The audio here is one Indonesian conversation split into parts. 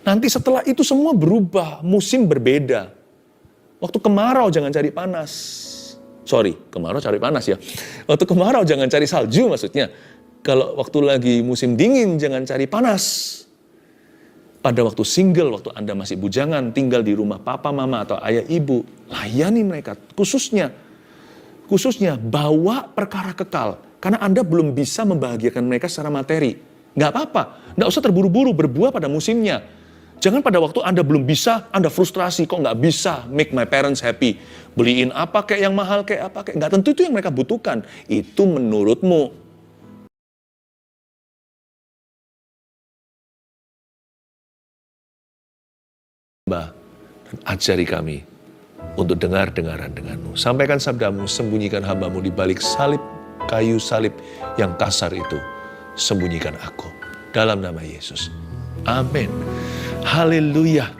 Nanti setelah itu semua berubah, musim berbeda. Waktu kemarau jangan cari panas. Sorry, kemarau cari panas ya. Waktu kemarau jangan cari salju maksudnya. Kalau waktu lagi musim dingin jangan cari panas. Pada waktu single, waktu Anda masih bujangan, tinggal di rumah papa, mama, atau ayah, ibu, layani mereka. Khususnya bawa perkara kekal. Karena Anda belum bisa membahagiakan mereka secara materi. Nggak apa-apa, nggak usah terburu-buru, berbuah pada musimnya. Jangan pada waktu Anda belum bisa, Anda frustrasi, kok nggak bisa make my parents happy. Beliin apa kayak yang mahal, kayak apa kayak. Nggak tentu itu yang mereka butuhkan. Itu menurutmu. Dan ajari kami untuk dengar-dengaran denganmu. Sampaikan sabdamu, sembunyikan hambamu di balik salib, kayu salib yang kasar itu. Sembunyikan aku. Dalam nama Yesus. Amin. Haleluya.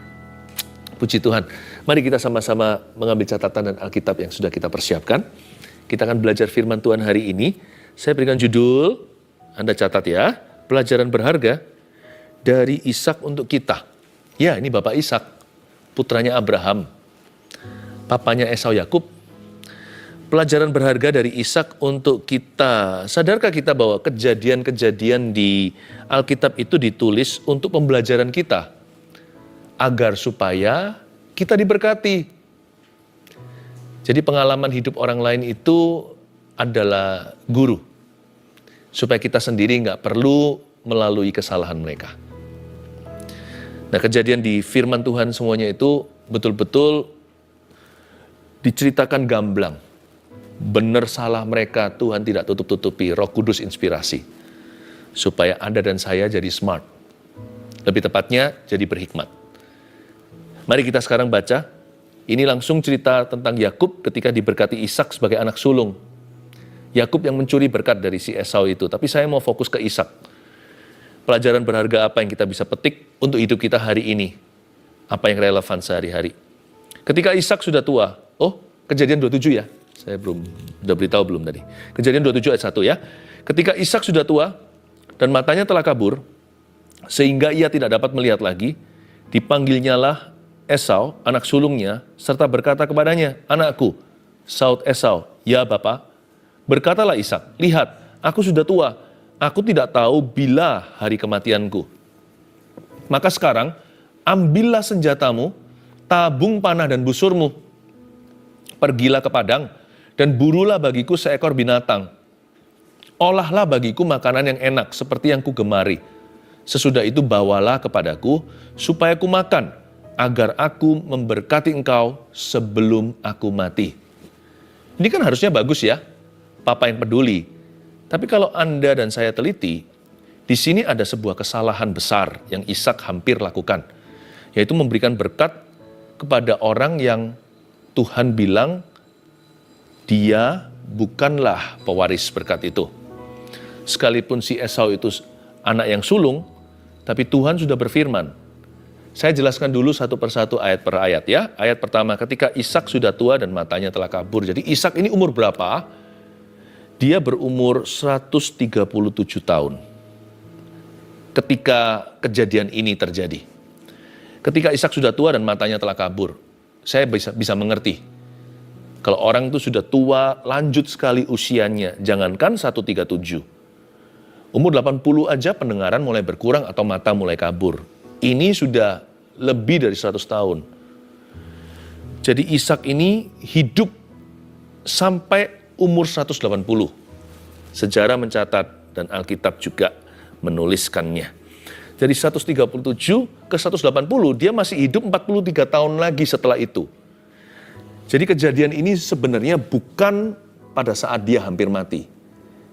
Puji Tuhan. Mari kita sama-sama mengambil catatan dan Alkitab yang sudah kita persiapkan. Kita akan belajar firman Tuhan hari ini. Saya berikan judul, Anda catat ya. Pelajaran berharga dari Ishak untuk kita. Ya, ini Bapak Ishak, putranya Abraham, papanya Esau Yakub. Pelajaran berharga dari Ishak untuk kita. Sadarkah kita bahwa kejadian-kejadian di Alkitab itu ditulis untuk pembelajaran kita, agar supaya kita diberkati. Jadi pengalaman hidup orang lain itu adalah guru, supaya kita sendiri nggak perlu melalui kesalahan mereka. Nah, kejadian di firman Tuhan semuanya itu betul-betul diceritakan gamblang. Benar salah mereka Tuhan tidak tutup-tutupi, Roh Kudus inspirasi. Supaya Anda dan saya jadi smart. Lebih tepatnya jadi berhikmat. Mari kita sekarang baca. Ini langsung cerita tentang Yakub ketika diberkati Ishak sebagai anak sulung. Yakub yang mencuri berkat dari si Esau itu. Tapi saya mau fokus ke Ishak. Pelajaran berharga apa yang kita bisa petik untuk hidup kita hari ini? Apa yang relevan sehari-hari? Ketika Ishak sudah tua, Kejadian 27 ya, saya udah beritahu belum tadi. Kejadian 27 ayat 1 ya. Ketika Ishak sudah tua dan matanya telah kabur, sehingga ia tidak dapat melihat lagi, dipanggilnyalah Esau, anak sulungnya, serta berkata kepadanya, "Anakku." Saud Esau, "Ya Bapa." Berkatalah Ishak, "Lihat, aku sudah tua. Aku tidak tahu bila hari kematianku. Maka sekarang, ambillah senjatamu, tabung panah dan busurmu. Pergilah ke padang, dan burulah bagiku seekor binatang. Olahlah bagiku makanan yang enak, seperti yang kugemari. Sesudah itu bawalah kepadaku, supaya ku makan, agar aku memberkati engkau sebelum aku mati." Ini kan harusnya bagus ya, Papa yang peduli. Tapi kalau Anda dan saya teliti, di sini ada sebuah kesalahan besar yang Ishak hampir lakukan, yaitu memberikan berkat kepada orang yang Tuhan bilang dia bukanlah pewaris berkat itu. Sekalipun si Esau itu anak yang sulung, tapi Tuhan sudah berfirman. Saya jelaskan dulu satu persatu ayat per ayat ya. Ayat pertama, ketika Ishak sudah tua dan matanya telah kabur. Jadi Ishak ini umur berapa? Dia berumur 137 tahun ketika kejadian ini terjadi. Ketika Ishak sudah tua dan matanya telah kabur, saya bisa mengerti. Kalau orang itu sudah tua, lanjut sekali usianya, jangankan 137. Umur 80 aja pendengaran mulai berkurang atau mata mulai kabur. Ini sudah lebih dari 100 tahun. Jadi Ishak ini hidup sampai umur 180. Sejarah mencatat dan Alkitab juga menuliskannya. Dari 137 ke 180, dia masih hidup 43 tahun lagi setelah itu. Jadi kejadian ini sebenarnya bukan pada saat dia hampir mati.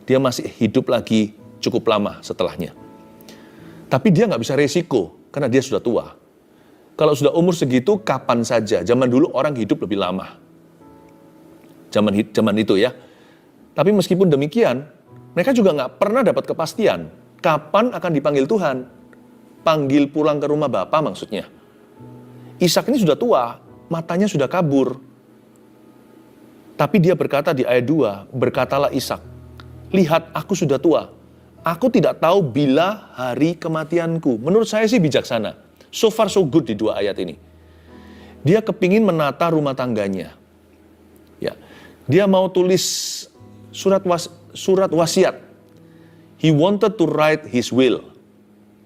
Dia masih hidup lagi cukup lama setelahnya. Tapi dia nggak bisa resiko, karena dia sudah tua. Kalau sudah umur segitu, kapan saja. Zaman dulu orang hidup lebih lama. Zaman itu ya. Tapi meskipun demikian, mereka juga nggak pernah dapat kepastian kapan akan dipanggil Tuhan. Panggil pulang ke rumah Bapa maksudnya. Ishak ini sudah tua, matanya sudah kabur. Tapi dia berkata di ayat 2, berkatalah Ishak, "Lihat, aku sudah tua. Aku tidak tahu bila hari kematianku." Menurut saya sih bijaksana. So far so good di 2 ayat ini. Dia kepingin menata rumah tangganya. Ya. Dia mau tulis surat wasiat. He wanted to write his will.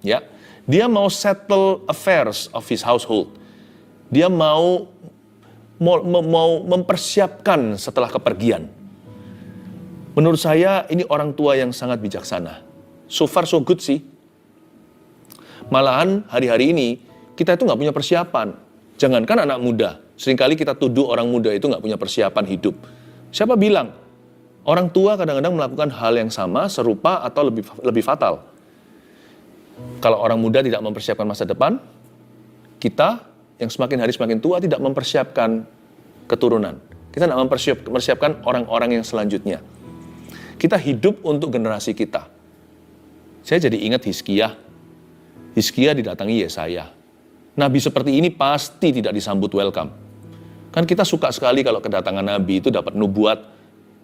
Ya. Dia mau settle affairs of his household. Dia mau mempersiapkan setelah kepergian. Menurut saya ini orang tua yang sangat bijaksana. So far so good sih. Malahan hari-hari ini kita itu nggak punya persiapan. Jangankan anak muda. Seringkali kita tuduh orang muda itu nggak punya persiapan hidup. Siapa bilang? Orang tua kadang-kadang melakukan hal yang sama, serupa atau lebih fatal. Kalau orang muda tidak mempersiapkan masa depan, kita yang semakin hari semakin tua tidak mempersiapkan keturunan. Kita tidak mempersiapkan orang-orang yang selanjutnya. Kita hidup untuk generasi kita. Saya jadi ingat Hizkia. Hizkia didatangi Yesaya. Nabi seperti ini pasti tidak disambut welcome. Kan kita suka sekali kalau kedatangan Nabi itu dapat nubuat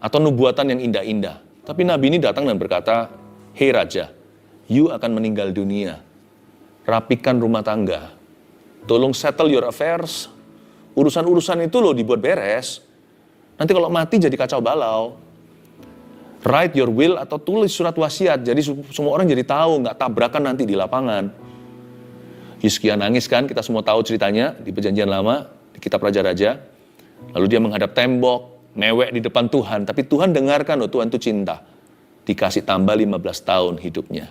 atau nubuatan yang indah-indah. Tapi Nabi ini datang dan berkata, "Hei Raja, you akan meninggal dunia. Rapikan rumah tangga. Tolong settle your affairs. Urusan-urusan itu loh dibuat beres. Nanti kalau mati jadi kacau balau. Write your will atau tulis surat wasiat. Jadi semua orang jadi tahu, nggak tabrakan nanti di lapangan." Hizkia nangis kan, kita semua tahu ceritanya di Perjanjian Lama, di kitab Raja-Raja. Lalu dia menghadap tembok, mewek di depan Tuhan. Tapi Tuhan dengarkan, Tuhan itu cinta. Dikasih tambah 15 tahun hidupnya.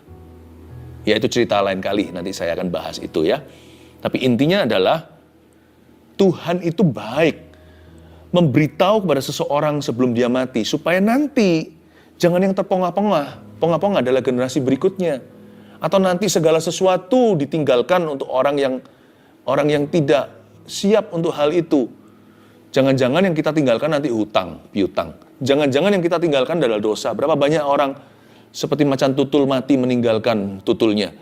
Ya itu cerita lain kali, nanti saya akan bahas itu ya. Tapi intinya adalah, Tuhan itu baik. Memberitahu kepada seseorang sebelum dia mati, supaya nanti jangan yang terpongah-pongah. Pongah-pongah adalah generasi berikutnya. Atau nanti segala sesuatu ditinggalkan untuk orang yang tidak siap untuk hal itu. Jangan-jangan yang kita tinggalkan nanti hutang, piutang. Jangan-jangan yang kita tinggalkan adalah dosa. Berapa banyak orang seperti macan tutul mati meninggalkan tutulnya.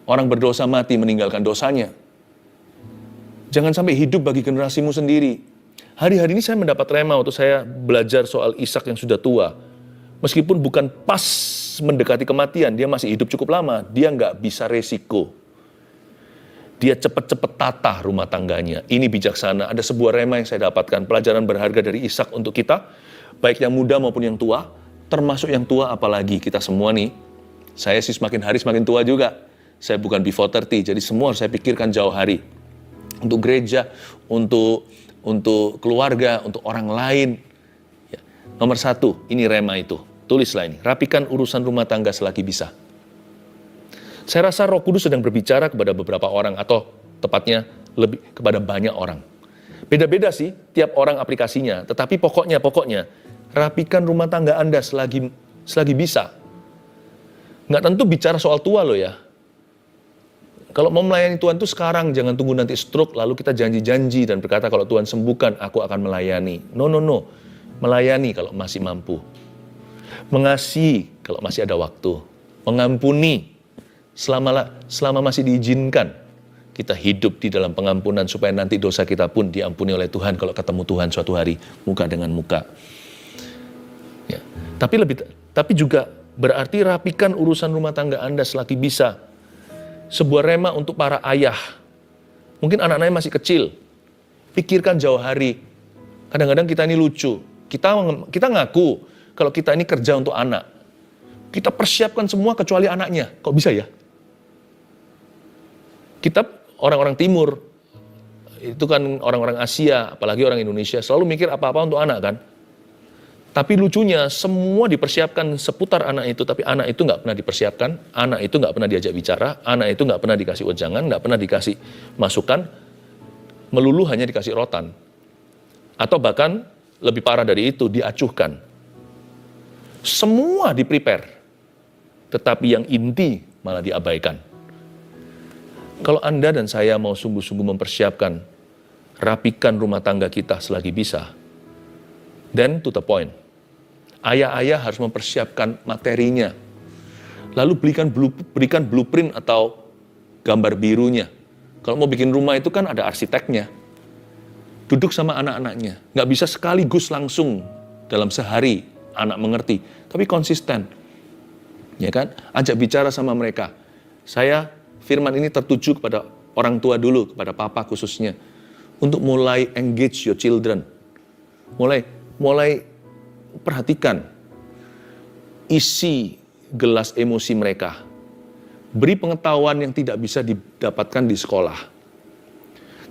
Orang berdosa mati meninggalkan dosanya. Jangan sampai hidup bagi generasimu sendiri. Hari-hari ini saya mendapat rema waktu saya belajar soal Ishak yang sudah tua. Meskipun bukan pas mendekati kematian, dia masih hidup cukup lama, dia nggak bisa resiko. Dia cepat-cepat tata rumah tangganya. Ini bijaksana, ada sebuah rema yang saya dapatkan, pelajaran berharga dari Ishak untuk kita, baik yang muda maupun yang tua, termasuk yang tua apalagi kita semua nih. Saya sih semakin hari semakin tua juga. Saya bukan before 30, jadi semua harus saya pikirkan jauh hari. Untuk gereja, untuk keluarga, untuk orang lain. Ya. Nomor 1, ini rema itu. Tulislah ini, rapikan urusan rumah tangga selagi bisa. Saya rasa Roh Kudus sedang berbicara kepada beberapa orang, atau tepatnya lebih kepada banyak orang. Beda-beda sih, tiap orang aplikasinya, tetapi pokoknya, rapikan rumah tangga Anda selagi bisa. Nggak tentu bicara soal tua loh ya. Kalau mau melayani Tuhan itu sekarang, jangan tunggu nanti stroke, lalu kita janji-janji dan berkata kalau Tuhan sembuhkan, aku akan melayani. No. Melayani kalau masih mampu. Mengasihi kalau masih ada waktu. Mengampuni selama masih diizinkan. Kita hidup di dalam pengampunan supaya nanti dosa kita pun diampuni oleh Tuhan kalau ketemu Tuhan suatu hari muka dengan muka. Ya. Tapi juga berarti rapikan urusan rumah tangga Anda selagi bisa. Sebuah rema untuk para ayah. Mungkin anak-anaknya masih kecil. Pikirkan jauh hari. Kadang-kadang kita ini lucu. Kita ngaku kalau kita ini kerja untuk anak. Kita persiapkan semua kecuali anaknya. Kok bisa ya? Kita orang-orang timur, itu kan orang-orang Asia, apalagi orang Indonesia, selalu mikir apa-apa untuk anak kan. Tapi lucunya, semua dipersiapkan seputar anak itu, tapi anak itu nggak pernah dipersiapkan, anak itu nggak pernah diajak bicara, anak itu nggak pernah dikasih wejangan, nggak pernah dikasih masukan, melulu hanya dikasih rotan. Atau bahkan lebih parah dari itu, diacuhkan. Semua di-prepare, tetapi yang inti malah diabaikan. Kalau Anda dan saya mau sungguh-sungguh mempersiapkan, rapikan rumah tangga kita selagi bisa, then to the point. Ayah-ayah harus mempersiapkan materinya. Lalu berikan blueprint atau gambar birunya. Kalau mau bikin rumah itu kan ada arsiteknya. Duduk sama anak-anaknya. Nggak bisa sekaligus langsung dalam sehari anak mengerti, tapi konsisten. Ya kan? Ajak bicara sama mereka. Firman ini tertuju kepada orang tua dulu, kepada papa khususnya, untuk mulai engage your children. Mulai perhatikan isi gelas emosi mereka. Beri pengetahuan yang tidak bisa didapatkan di sekolah.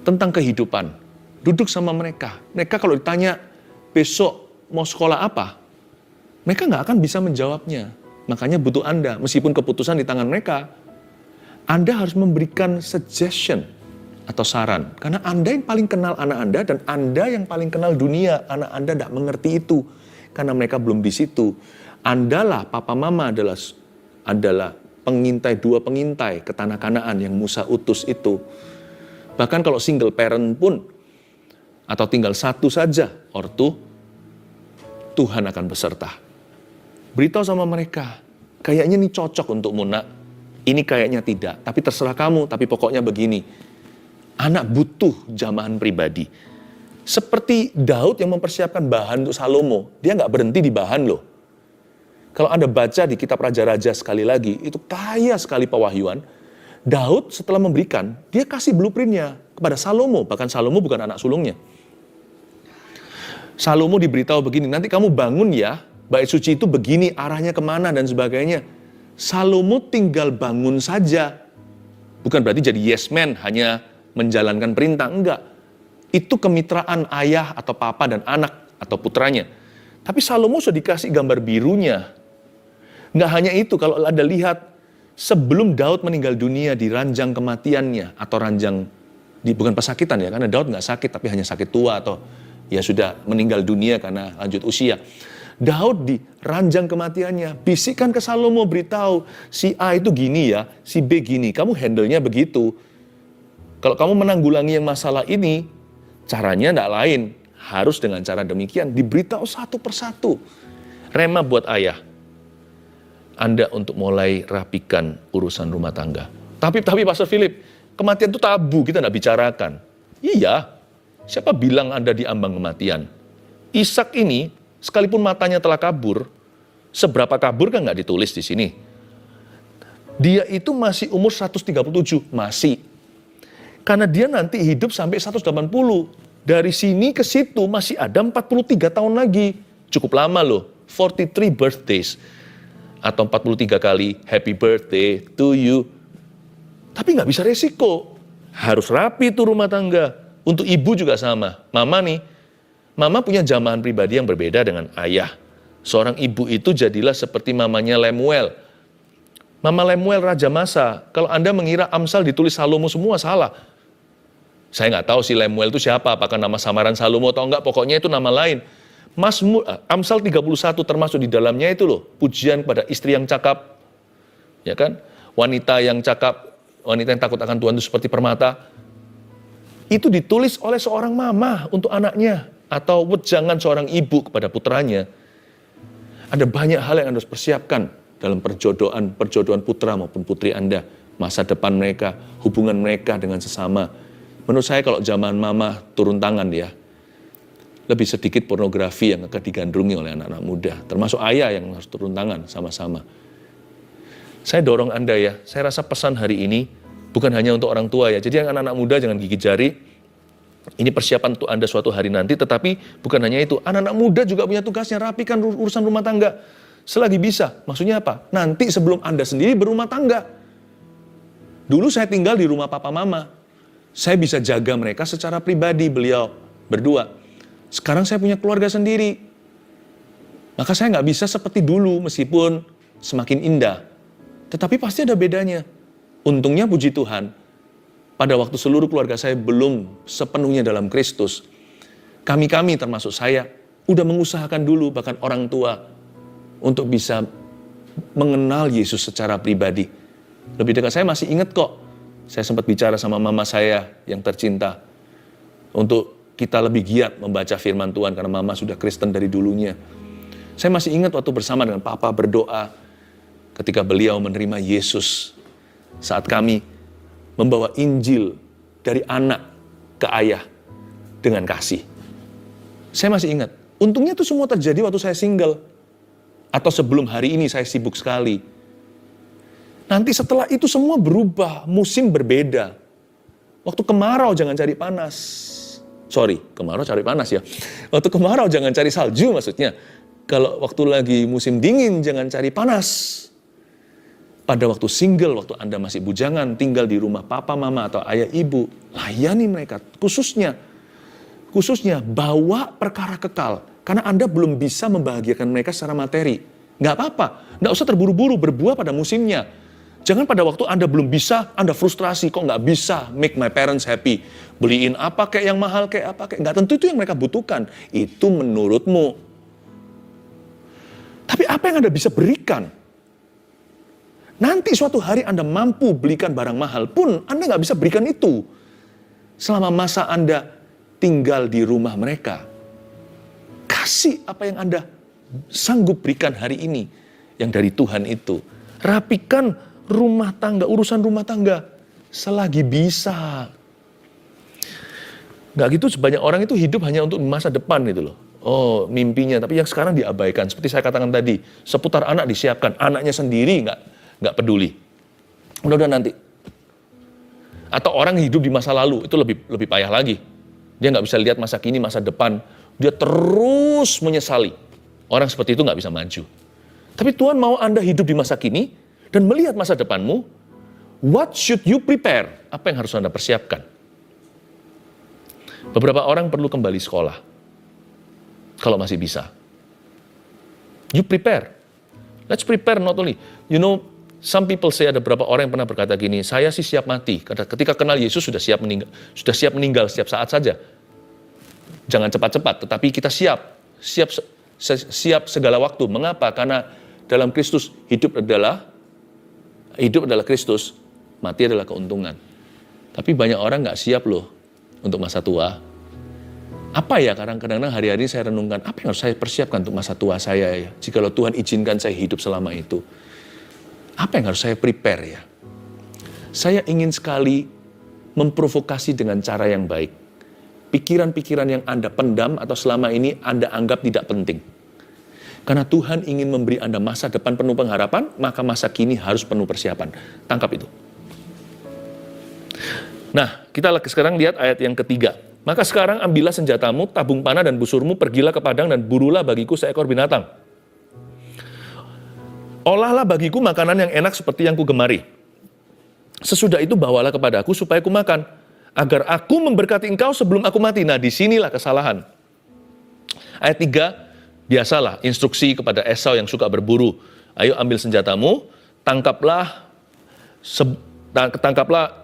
Tentang kehidupan. Duduk sama mereka. Mereka kalau ditanya, besok mau sekolah apa? Mereka nggak akan bisa menjawabnya. Makanya butuh Anda, meskipun keputusan di tangan mereka, Anda harus memberikan suggestion atau saran. Karena Anda yang paling kenal anak Anda dan Anda yang paling kenal dunia. Anak Anda tidak mengerti itu karena mereka belum di situ. Anda lah, papa mama adalah dua pengintai kekanak-kanakan yang Musa utus itu. Bahkan kalau single parent pun, atau tinggal satu saja ortu, Tuhan akan beserta. Beritahu sama mereka, kayaknya ini cocok untukmu nak, ini kayaknya tidak, tapi terserah kamu, tapi pokoknya begini. Anak butuh jamahan pribadi. Seperti Daud yang mempersiapkan bahan untuk Salomo, dia nggak berhenti di bahan loh. Kalau Anda baca di kitab Raja-Raja sekali lagi, itu kaya sekali pewahyuan. Daud setelah memberikan, dia kasih blueprintnya kepada Salomo, bahkan Salomo bukan anak sulungnya. Salomo diberitahu begini, nanti kamu bangun ya, bait suci itu begini, arahnya kemana dan sebagainya. Salomo tinggal bangun saja. Bukan berarti jadi yes man, hanya menjalankan perintah, enggak. Itu kemitraan ayah atau papa dan anak atau putranya. Tapi Salomo sudah dikasih gambar birunya. Enggak hanya itu, kalau Anda lihat, sebelum Daud meninggal dunia di ranjang kematiannya, atau ranjang, bukan pesakitan ya, karena Daud nggak sakit, tapi hanya sakit tua, atau ya sudah meninggal dunia karena lanjut usia. Daud di ranjang kematiannya, bisikan ke Salomo, beritahu, si A itu gini ya, si B gini, kamu handle-nya begitu. Kalau kamu menanggulangi yang masalah ini, caranya tidak lain, harus dengan cara demikian, diberitahu satu persatu. Rema buat ayah, Anda untuk mulai rapikan urusan rumah tangga. Tapi Pastor Philip, kematian itu tabu, kita tidak bicarakan. Iya, siapa bilang Anda di ambang kematian? Ishak ini, sekalipun matanya telah kabur, seberapa kabur kan nggak ditulis di sini. Dia itu masih umur 137, masih. Karena dia nanti hidup sampai 180. Dari sini ke situ masih ada 43 tahun lagi. Cukup lama loh, 43 birthdays. Atau 43 kali happy birthday to you. Tapi nggak bisa resiko. Harus rapi tuh rumah tangga. Untuk ibu juga sama. Mama nih, mama punya jamahan pribadi yang berbeda dengan ayah. Seorang ibu itu jadilah seperti mamanya Lemuel. Mama Lemuel Raja Masa. Kalau Anda mengira Amsal ditulis Salomo semua, salah. Saya nggak tahu si Lemuel itu siapa, apakah nama samaran Salomo atau enggak, pokoknya itu nama lain. Amsal 31 termasuk di dalamnya itu loh, pujian pada istri yang cakap, ya kan? Wanita yang cakap, wanita yang takut akan Tuhan itu seperti permata. Itu ditulis oleh seorang mama untuk anaknya, atau wejangan seorang ibu kepada putranya. Ada banyak hal yang Anda harus persiapkan dalam perjodohan putra maupun putri Anda, masa depan mereka, hubungan mereka dengan sesama. Menurut saya kalau zaman mama turun tangan ya, lebih sedikit pornografi yang akan digandrungi oleh anak-anak muda. Termasuk ayah yang harus turun tangan sama-sama. Saya dorong Anda ya, saya rasa pesan hari ini bukan hanya untuk orang tua ya. Jadi yang anak-anak muda jangan gigit jari. Ini persiapan untuk Anda suatu hari nanti, tetapi bukan hanya itu. Anak-anak muda juga punya tugasnya, rapikan urusan rumah tangga. Selagi bisa, maksudnya apa? Nanti sebelum Anda sendiri berumah tangga. Dulu saya tinggal di rumah papa mama. Saya bisa jaga mereka secara pribadi, beliau berdua. Sekarang saya punya keluarga sendiri. Maka saya nggak bisa seperti dulu, meskipun semakin indah. Tetapi pasti ada bedanya. Untungnya puji Tuhan, pada waktu seluruh keluarga saya belum sepenuhnya dalam Kristus, kami termasuk saya, udah mengusahakan dulu, bahkan orang tua, untuk bisa mengenal Yesus secara pribadi. Lebih dekat, saya masih ingat kok, saya sempat bicara sama mama saya yang tercinta, untuk kita lebih giat membaca firman Tuhan, karena mama sudah Kristen dari dulunya. Saya masih ingat waktu bersama dengan papa berdoa, ketika beliau menerima Yesus, saat kami membawa Injil dari anak ke ayah dengan kasih. Saya masih ingat, untungnya itu semua terjadi waktu saya single, atau sebelum hari ini saya sibuk sekali. Nanti setelah itu semua berubah, musim berbeda. Waktu kemarau jangan cari panas. Sorry, kemarau cari panas ya. Waktu kemarau jangan cari salju maksudnya. Kalau waktu lagi musim dingin jangan cari panas. Pada waktu single, waktu Anda masih bujangan, tinggal di rumah papa, mama, atau ayah, ibu, layani mereka. Khususnya bawa perkara kekal. Karena Anda belum bisa membahagiakan mereka secara materi. Nggak apa-apa, nggak usah terburu-buru berbuah pada musimnya. Jangan pada waktu Anda belum bisa, Anda frustrasi, kok nggak bisa make my parents happy. Beliin apa kayak yang mahal kayak apa kayak. Nggak tentu itu yang mereka butuhkan. Itu menurutmu. Tapi apa yang Anda bisa berikan? Nanti suatu hari Anda mampu belikan barang mahal pun Anda nggak bisa berikan itu. Selama masa Anda tinggal di rumah mereka. Kasih apa yang Anda sanggup berikan hari ini. Yang dari Tuhan itu. Rapikan rumah tangga, urusan rumah tangga. Selagi bisa. Nggak gitu, sebanyak orang itu hidup hanya untuk masa depan gitu loh. Oh, mimpinya. Tapi yang sekarang diabaikan. Seperti saya katakan tadi, seputar anak disiapkan. Anaknya sendiri nggak peduli. Udah nanti. Atau orang hidup di masa lalu, itu lebih payah lagi. Dia nggak bisa lihat masa kini, masa depan. Dia terus menyesali. Orang seperti itu nggak bisa maju. Tapi Tuhan mau Anda hidup di masa kini, dan melihat masa depanmu. What should you prepare? Apa yang harus Anda persiapkan? Beberapa orang perlu kembali sekolah. Kalau masih bisa. You prepare. Let's prepare not only. You know, some people say, ada beberapa orang yang pernah berkata gini, saya sih siap mati. Ketika kenal Yesus sudah siap meninggal setiap saat saja. Jangan cepat-cepat, tetapi kita siap segala waktu. Mengapa? Karena dalam Kristus hidup adalah Kristus, mati adalah keuntungan. Tapi banyak orang nggak siap loh untuk masa tua. Apa ya kadang-kadang hari-hari saya renungkan, apa yang harus saya persiapkan untuk masa tua saya ya? Jikalau Tuhan izinkan saya hidup selama itu. Apa yang harus saya prepare ya? Saya ingin sekali memprovokasi dengan cara yang baik. Pikiran-pikiran yang Anda pendam atau selama ini Anda anggap tidak penting. Karena Tuhan ingin memberi Anda masa depan penuh pengharapan, maka masa kini harus penuh persiapan. Tangkap itu. Nah, kita sekarang lihat ayat yang ketiga. Maka sekarang ambillah senjatamu, tabung panah dan busurmu, pergilah ke padang dan burulah bagiku seekor binatang. Olahlah bagiku makanan yang enak seperti yang kugemari. Sesudah itu bawalah kepadaku supaya kumakan, agar aku memberkati engkau sebelum aku mati. Nah, disinilah kesalahan. Ayat 3, biasalah instruksi kepada Esau yang suka berburu. Ayo ambil senjatamu, tangkaplah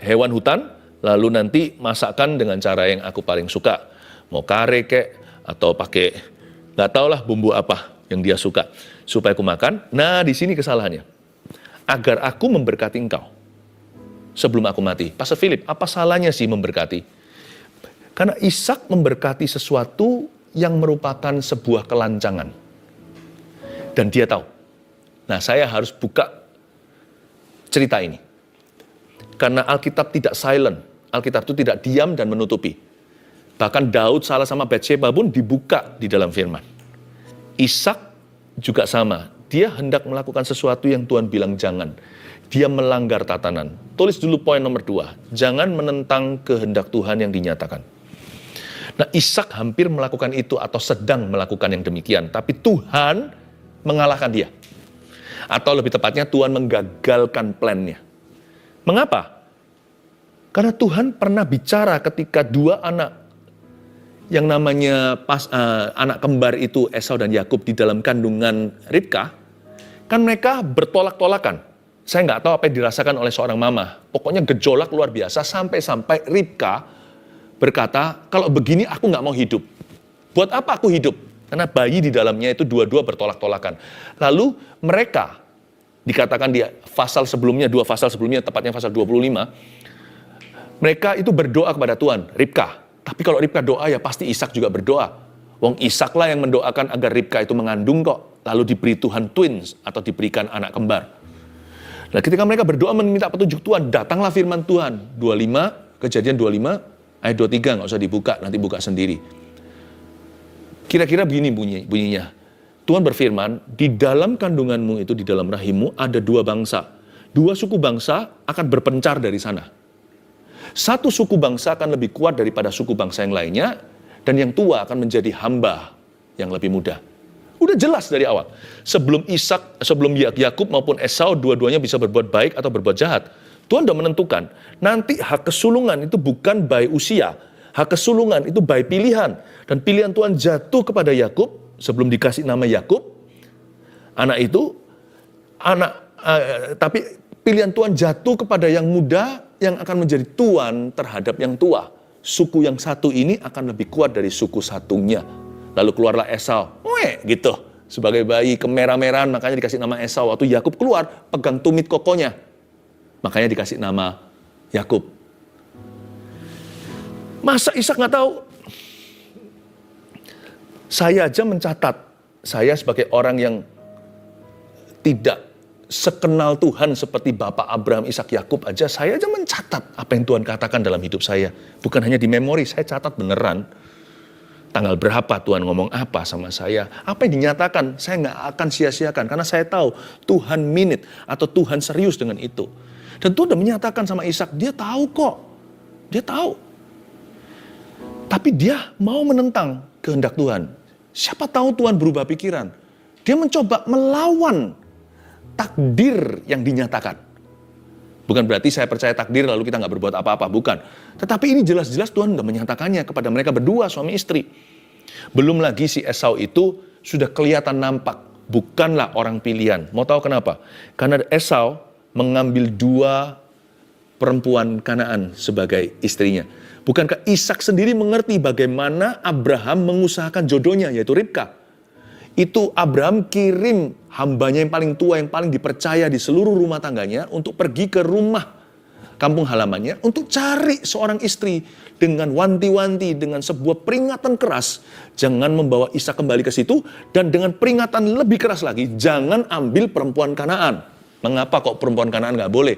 hewan hutan, lalu nanti masakkan dengan cara yang aku paling suka. Mau kare kek, atau pakai, nggak tahulah bumbu apa yang dia suka. Supaya aku makan. Nah, di sini kesalahannya. Agar aku memberkati engkau sebelum aku mati. Pastor Philip, apa salahnya sih memberkati? Karena Ishak memberkati sesuatu yang merupakan sebuah kelancangan. Dan dia tahu. Nah, saya harus buka cerita ini. Karena Alkitab tidak silent. Alkitab itu tidak diam dan menutupi. Bahkan Daud salah sama Batsheba pun dibuka di dalam firman. Ishak juga sama. Dia hendak melakukan sesuatu yang Tuhan bilang jangan. Dia melanggar tatanan. Tulis dulu poin nomor 2. Jangan menentang kehendak Tuhan yang dinyatakan. Nah, Ishak hampir melakukan itu atau sedang melakukan yang demikian. Tapi Tuhan mengalahkan dia. Atau lebih tepatnya Tuhan menggagalkan plannya. Mengapa? Karena Tuhan pernah bicara ketika dua anak yang namanya anak kembar itu Esau dan Yakub di dalam kandungan Ribka, kan mereka bertolak-tolakan. Saya nggak tahu apa yang dirasakan oleh seorang mama. Pokoknya gejolak luar biasa sampai Ribka berkata, kalau begini aku nggak mau hidup. Buat apa aku hidup? Karena bayi di dalamnya itu dua-dua bertolak-tolakan. Lalu mereka, dikatakan di pasal sebelumnya, 2 pasal sebelumnya, tepatnya pasal 25, mereka itu berdoa kepada Tuhan, Ribka. Tapi kalau Ribka doa ya pasti Ishak juga berdoa. Wong Ishak lah yang mendoakan agar Ribka itu mengandung kok. Lalu diberi Tuhan twins atau diberikan anak kembar. Nah, ketika mereka berdoa meminta petunjuk Tuhan, datanglah firman Tuhan. 25, Kejadian 25, ayat 23, nggak usah dibuka, nanti buka sendiri. Kira-kira begini bunyinya. Tuhan berfirman, di dalam kandunganmu itu, di dalam rahimmu ada 2 bangsa. 2 suku bangsa akan berpencar dari sana. Satu suku bangsa akan lebih kuat daripada suku bangsa yang lainnya, dan yang tua akan menjadi hamba yang lebih muda. Udah jelas dari awal. Sebelum Yakub maupun Esau, dua-duanya bisa berbuat baik atau berbuat jahat. Tuhan sudah menentukan, nanti hak kesulungan itu bukan by usia. Hak kesulungan itu by pilihan. Dan pilihan Tuhan jatuh kepada Yakub, sebelum dikasih nama Yakub, tapi pilihan Tuhan jatuh kepada yang muda yang akan menjadi tuan terhadap yang tua. Suku yang satu ini akan lebih kuat dari suku satunya. Lalu keluarlah Esau, gitu. Sebagai bayi kemerah-merahan, makanya dikasih nama Esau. Waktu Yakub keluar, pegang tumit kokonya. Makanya dikasih nama Yakub. Masa Ishak nggak tahu? Saya aja mencatat, saya sebagai orang yang tidak sekenal Tuhan seperti Bapak Abraham, Ishak, Yakub aja, saya aja mencatat apa yang Tuhan katakan dalam hidup saya. Bukan hanya di memori, saya catat beneran. Tanggal berapa Tuhan ngomong apa sama saya. Apa yang dinyatakan, saya nggak akan sia-siakan. Karena saya tahu Tuhan minute atau Tuhan serius dengan itu. Dan Tuhan udah menyatakan sama Ishak, dia tahu kok. Dia tahu. Tapi dia mau menentang kehendak Tuhan. Siapa tahu Tuhan berubah pikiran. Dia mencoba melawan takdir yang dinyatakan. Bukan berarti saya percaya takdir lalu kita nggak berbuat apa-apa, bukan. Tetapi ini jelas-jelas Tuhan sudah menyatakannya kepada mereka berdua, suami istri. Belum lagi si Esau itu sudah kelihatan nampak, bukanlah orang pilihan. Mau tahu kenapa? Karena Esau mengambil 2 perempuan Kanaan sebagai istrinya. Bukankah Ishak sendiri mengerti bagaimana Abraham mengusahakan jodohnya, yaitu Ribka? Itu Abraham kirim hambanya yang paling tua, yang paling dipercaya di seluruh rumah tangganya untuk pergi ke rumah kampung halamannya untuk cari seorang istri dengan wanti-wanti, dengan sebuah peringatan keras. Jangan membawa Ishak kembali ke situ, dan dengan peringatan lebih keras lagi, jangan ambil perempuan Kanaan. Mengapa kok perempuan Kanaan nggak boleh?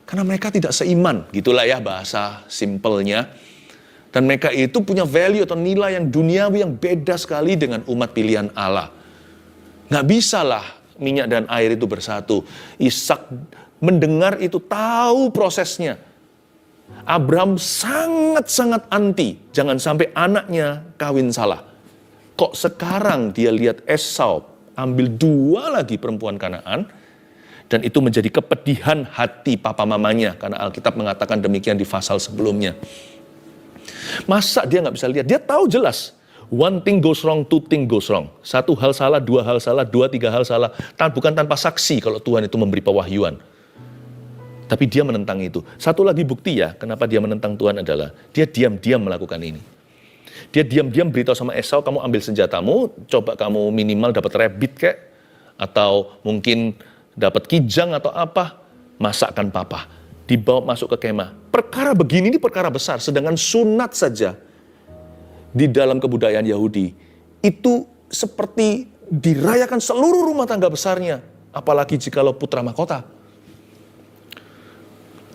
Karena mereka tidak seiman, gitulah ya bahasa simpelnya. Dan mereka itu punya value atau nilai yang duniawi yang beda sekali dengan umat pilihan Allah. Nggak bisalah minyak dan air itu bersatu. Ishak mendengar itu, tahu prosesnya. Abraham sangat-sangat anti, jangan sampai anaknya kawin salah. Kok sekarang dia lihat Esau ambil 2 lagi perempuan Kanaan, dan itu menjadi kepedihan hati papa mamanya, karena Alkitab mengatakan demikian di pasal sebelumnya. Masa dia nggak bisa lihat? Dia tahu jelas. 1 thing goes wrong, 2 thing goes wrong. 1 hal salah, 2 hal salah, 2, 3 hal salah. Bukan tanpa saksi kalau Tuhan itu memberi pewahyuan. Tapi dia menentang itu. Satu lagi bukti ya, kenapa dia menentang Tuhan adalah, dia diam-diam melakukan ini. Dia diam-diam beritahu sama Esau, kamu ambil senjatamu, coba kamu minimal dapat rabbit kek, atau mungkin dapat kijang atau apa, masakkan papa, dibawa masuk ke kemah. Perkara begini ini perkara besar, sedangkan sunat saja di dalam kebudayaan Yahudi itu seperti dirayakan seluruh rumah tangga besarnya, apalagi jikalau putra mahkota.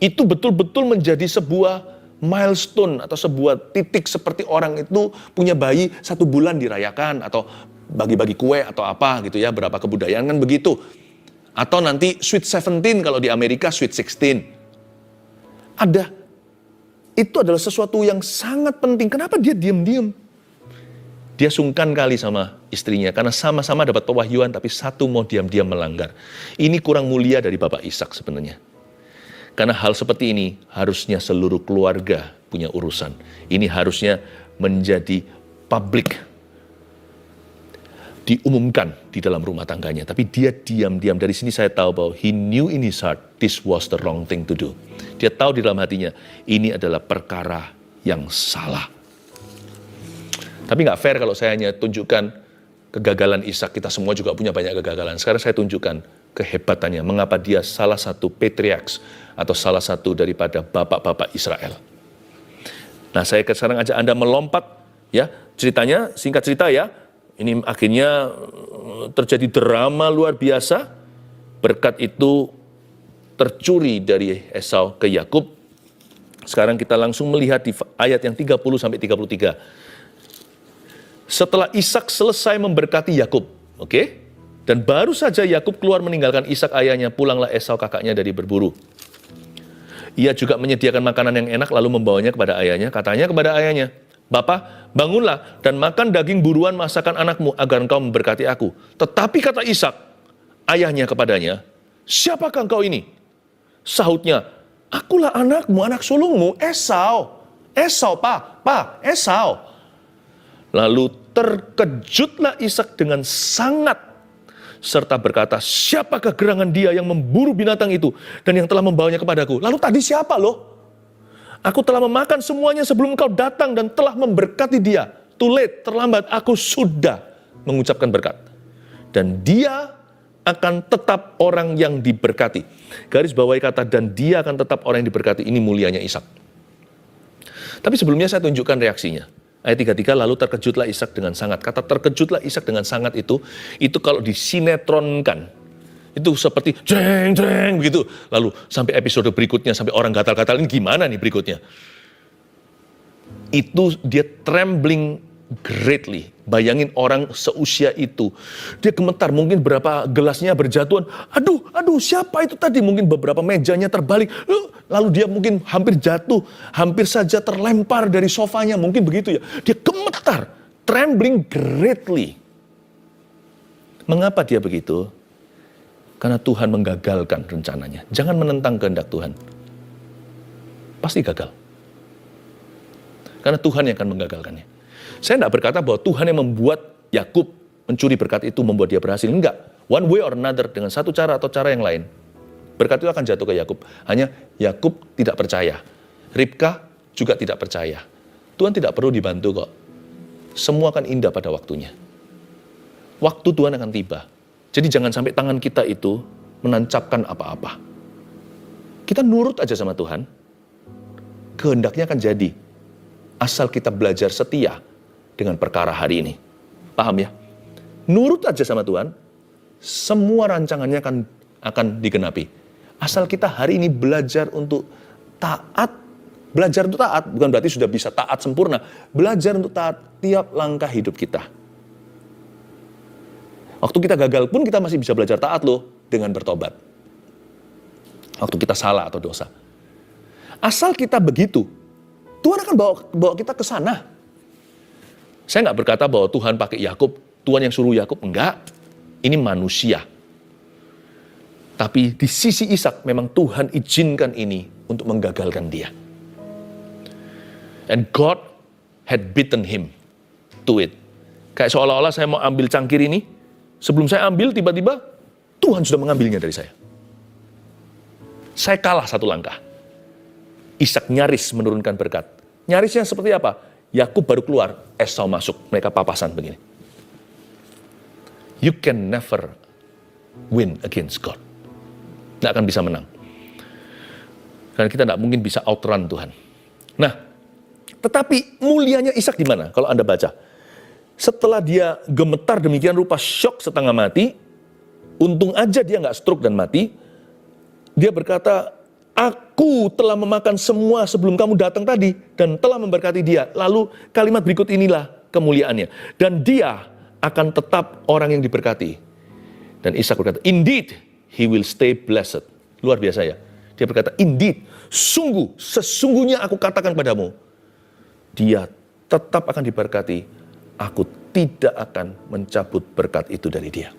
Itu betul-betul menjadi sebuah milestone atau sebuah titik, seperti orang itu punya bayi 1 bulan dirayakan, atau bagi-bagi kue atau apa gitu ya, berapa kebudayaan kan begitu. Atau nanti Sweet 17 kalau di Amerika Sweet 16. Itu adalah sesuatu yang sangat penting. Kenapa dia diam-diam? Dia sungkan kali sama istrinya, karena sama-sama dapat pewahyuan, tapi satu mau diam-diam melanggar. Ini kurang mulia dari Bapak Ishak sebenarnya. Karena hal seperti ini harusnya seluruh keluarga punya urusan. Ini harusnya menjadi publik, diumumkan di dalam rumah tangganya. Tapi dia diam-diam. Dari sini saya tahu bahwa he knew in his heart this was the wrong thing to do. Dia tahu di dalam hatinya ini adalah perkara yang salah. Tapi nggak fair kalau saya hanya tunjukkan kegagalan Ishak. Kita semua juga punya banyak kegagalan. Sekarang saya tunjukkan kehebatannya. Mengapa dia salah satu patriarchs atau salah satu daripada bapak-bapak Israel. Nah, saya sekarang ajak Anda melompat ya. Ceritanya, singkat cerita ya. Ini akhirnya terjadi drama luar biasa. Berkat itu tercuri dari Esau ke Yakub. Sekarang kita langsung melihat di ayat yang 30 sampai 33. Setelah Ishak selesai memberkati Yakub, oke? Dan baru saja Yakub keluar meninggalkan Ishak ayahnya, pulanglah Esau kakaknya dari berburu. Ia juga menyediakan makanan yang enak lalu membawanya kepada ayahnya. Katanya kepada ayahnya, "Bapa, bangunlah dan makan daging buruan masakan anakmu agar engkau memberkati aku." Tetapi kata Ishak, ayahnya kepadanya, "Siapakah engkau ini?" Sahutnya, "Akulah anakmu, anak sulungmu, Esau." Esau, Pa, Esau. Lalu terkejutlah Ishak dengan sangat, serta berkata, "Siapakah gerangan dia yang memburu binatang itu dan yang telah membawanya kepadaku? Lalu tadi siapa loh? Aku telah memakan semuanya sebelum engkau datang dan telah memberkati dia. Too late, terlambat, aku sudah mengucapkan berkat. Dan dia akan tetap orang yang diberkati." Garis bawahi kata, "dan dia akan tetap orang yang diberkati." Ini mulianya Ishak. Tapi sebelumnya saya tunjukkan reaksinya. Ayat 33, lalu terkejutlah Ishak dengan sangat. Kata terkejutlah Ishak dengan sangat itu kalau disinetronkan, itu seperti jeng jeng begitu. Lalu sampai episode berikutnya, sampai orang gatal-gatal, ini gimana nih berikutnya? Itu dia trembling greatly. Bayangin orang seusia itu, dia gemetar, mungkin berapa gelasnya berjatuhan. Aduh, siapa itu tadi? Mungkin beberapa mejanya terbalik. Lalu dia mungkin hampir jatuh, hampir saja terlempar dari sofanya, mungkin begitu ya. Dia gemetar, trembling greatly. Mengapa dia begitu? Karena Tuhan menggagalkan rencananya. Jangan menentang kehendak Tuhan. Pasti gagal. Karena Tuhan yang akan menggagalkannya. Saya tidak berkata bahwa Tuhan yang membuat Yakub mencuri berkat itu membuat dia berhasil. Enggak. One way or another, dengan satu cara atau cara yang lain, berkat itu akan jatuh ke Yakub. Hanya Yakub tidak percaya. Ribka juga tidak percaya. Tuhan tidak perlu dibantu kok. Semua akan indah pada waktunya. Waktu Tuhan akan tiba. Jadi jangan sampai tangan kita itu menancapkan apa-apa. Kita nurut aja sama Tuhan. Kehendaknya akan jadi. Asal kita belajar setia dengan perkara hari ini. Paham ya? Nurut aja sama Tuhan, semua rancangannya akan digenapi. Asal kita hari ini belajar untuk taat. Belajar untuk taat, bukan berarti sudah bisa taat sempurna. Belajar untuk taat tiap langkah hidup kita. Waktu kita gagal pun kita masih bisa belajar taat loh, dengan bertobat. Waktu kita salah atau dosa. Asal kita begitu, Tuhan akan bawa kita ke sana. Saya nggak berkata bahwa Tuhan pakai Yakub, Tuhan yang suruh Yakub, enggak. Ini manusia. Tapi di sisi Ishak memang Tuhan izinkan ini untuk menggagalkan dia. And God had beaten him to it. Kayak seolah-olah saya mau ambil cangkir ini, sebelum saya ambil tiba-tiba Tuhan sudah mengambilnya dari saya. Saya kalah satu langkah. Ishak nyaris menurunkan berkat. Nyarisnya seperti apa? Yakub baru keluar, Esau masuk. Mereka papasan begini. You can never win against God. Nggak akan bisa menang. Karena kita nggak mungkin bisa outrun Tuhan. Nah, tetapi mulianya Ishak di mana? Kalau Anda baca. Setelah dia gemetar demikian rupa, syok setengah mati, untung aja dia nggak stroke dan mati, dia berkata, "Aku telah memakan semua sebelum kamu datang tadi dan telah memberkati dia." Lalu kalimat berikut inilah kemuliaannya. Dan dia akan tetap orang yang diberkati. Dan Ishak berkata, "Indeed, he will stay blessed." Luar biasa ya. Dia berkata, "Indeed, sungguh, sesungguhnya aku katakan padamu, dia tetap akan diberkati. Aku tidak akan mencabut berkat itu dari dia."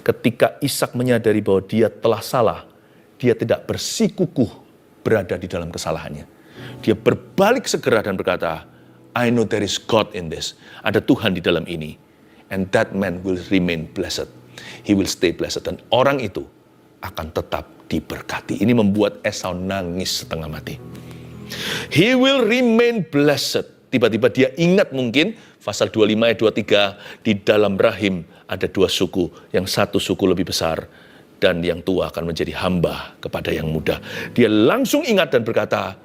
Ketika Ishak menyadari bahwa dia telah salah, dia tidak bersikukuh berada di dalam kesalahannya. Dia berbalik segera dan berkata, "I know there is God in this." Ada Tuhan di dalam ini. And that man will remain blessed. He will stay blessed. Dan orang itu akan tetap diberkati. Ini membuat Esau nangis setengah mati. He will remain blessed. Tiba-tiba dia ingat mungkin pasal 25 ayat 23, di dalam rahim ada dua suku, yang satu suku lebih besar dan yang tua akan menjadi hamba kepada yang muda. Dia langsung ingat dan berkata,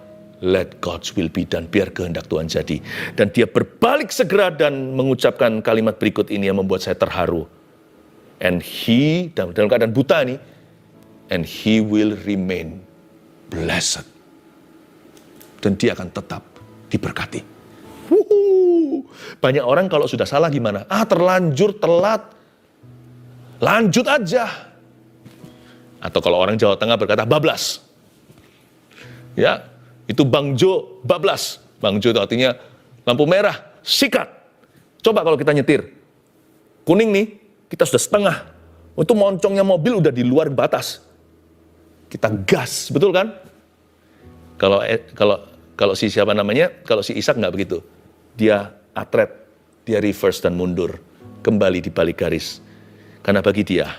"Let God's will be done." Biar kehendak Tuhan jadi. Dan dia berbalik segera dan mengucapkan kalimat berikut ini yang membuat saya terharu. And he, dalam keadaan buta nih, and he will remain blessed. Dan dia akan tetap diberkati. Banyak orang kalau sudah salah gimana? Terlanjur, telat. Lanjut aja. Atau kalau orang Jawa Tengah berkata, bablas. Ya, itu Bang Jo bablas. Bang Jo itu artinya lampu merah, sikat. Coba kalau kita nyetir, kuning nih, kita sudah setengah. Itu moncongnya mobil udah di luar batas. Kita gas, betul kan? Kalau si siapa namanya, kalau si Ishak nggak begitu. Dia atret, dia reverse dan mundur, kembali di balik garis. Karena bagi dia,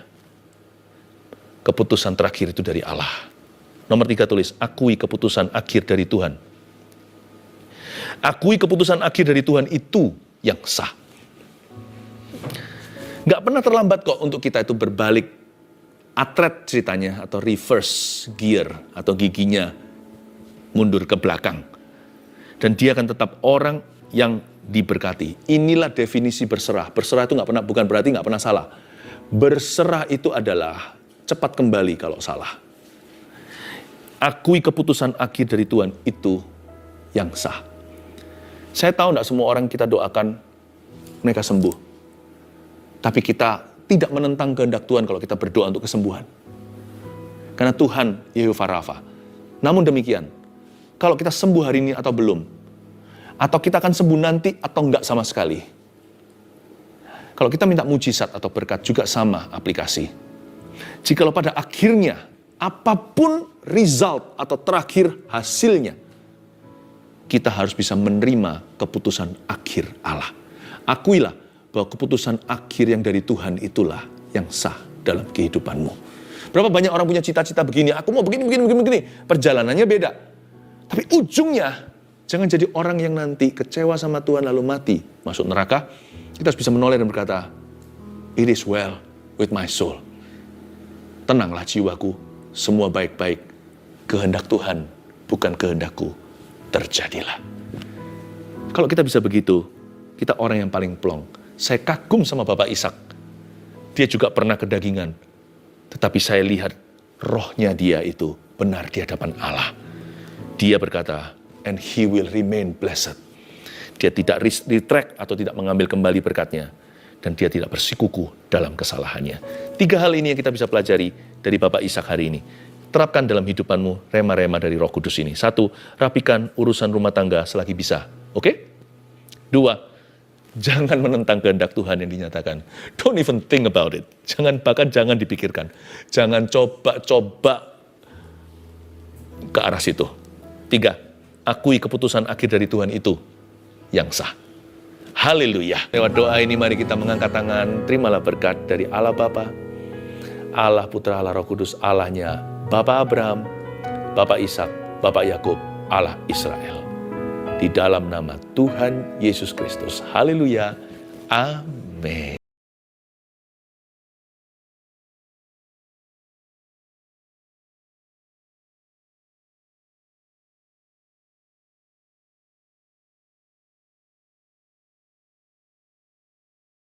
keputusan terakhir itu dari Allah. Nomor 3 tulis, akui keputusan akhir dari Tuhan. Akui keputusan akhir dari Tuhan itu yang sah. Nggak pernah terlambat kok untuk kita itu berbalik atret ceritanya, atau reverse gear, atau giginya mundur ke belakang. Dan dia akan tetap orang yang diberkati. Inilah definisi berserah. Berserah itu bukan berarti nggak pernah salah. Berserah itu adalah cepat kembali kalau salah. Akui keputusan akhir dari Tuhan itu yang sah. Saya tahu tidak semua orang kita doakan mereka sembuh. Tapi kita tidak menentang kehendak Tuhan kalau kita berdoa untuk kesembuhan. Karena Tuhan Yehova Rafa. Namun demikian, kalau kita sembuh hari ini atau belum, atau kita akan sembuh nanti atau enggak sama sekali. Kalau kita minta mujizat atau berkat juga sama aplikasi. Jikalau pada akhirnya, apapun result atau terakhir hasilnya, kita harus bisa menerima keputusan akhir Allah. Akuilah bahwa keputusan akhir yang dari Tuhan itulah yang sah dalam kehidupanmu. Berapa banyak orang punya cita-cita begini, aku mau begini. Perjalanannya beda. Tapi ujungnya, jangan jadi orang yang nanti kecewa sama Tuhan lalu mati, masuk neraka. Kita harus bisa menoleh dan berkata, it is well with my soul. Tenanglah jiwaku, semua baik-baik. Kehendak Tuhan, bukan kehendakku, terjadilah. Kalau kita bisa begitu, kita orang yang paling plong. Saya kagum sama Bapak Ishak. Dia juga pernah kedagingan. Tetapi saya lihat rohnya dia itu benar di hadapan Allah. Dia berkata, and he will remain blessed. Dia tidak retract atau tidak mengambil kembali berkatnya. Dan dia tidak bersikuku dalam kesalahannya. 3 hal ini yang kita bisa pelajari dari Bapak Ishak hari ini. Terapkan dalam hidupanmu rema-rema dari Roh Kudus ini. 1, rapikan urusan rumah tangga selagi bisa. Oke? 2, jangan menentang kehendak Tuhan yang dinyatakan. Don't even think about it. Bahkan jangan dipikirkan. Jangan coba-coba ke arah situ. 3, akui keputusan akhir dari Tuhan itu yang sah. Haleluya. Lewat doa ini mari kita mengangkat tangan. Terimalah berkat dari Allah Bapa, Allah Putra, Allah Roh Kudus, Allahnya Bapak Abraham, Bapak Ishak, Bapak Yakub, Allah Israel. Di dalam nama Tuhan Yesus Kristus. Haleluya. Amin.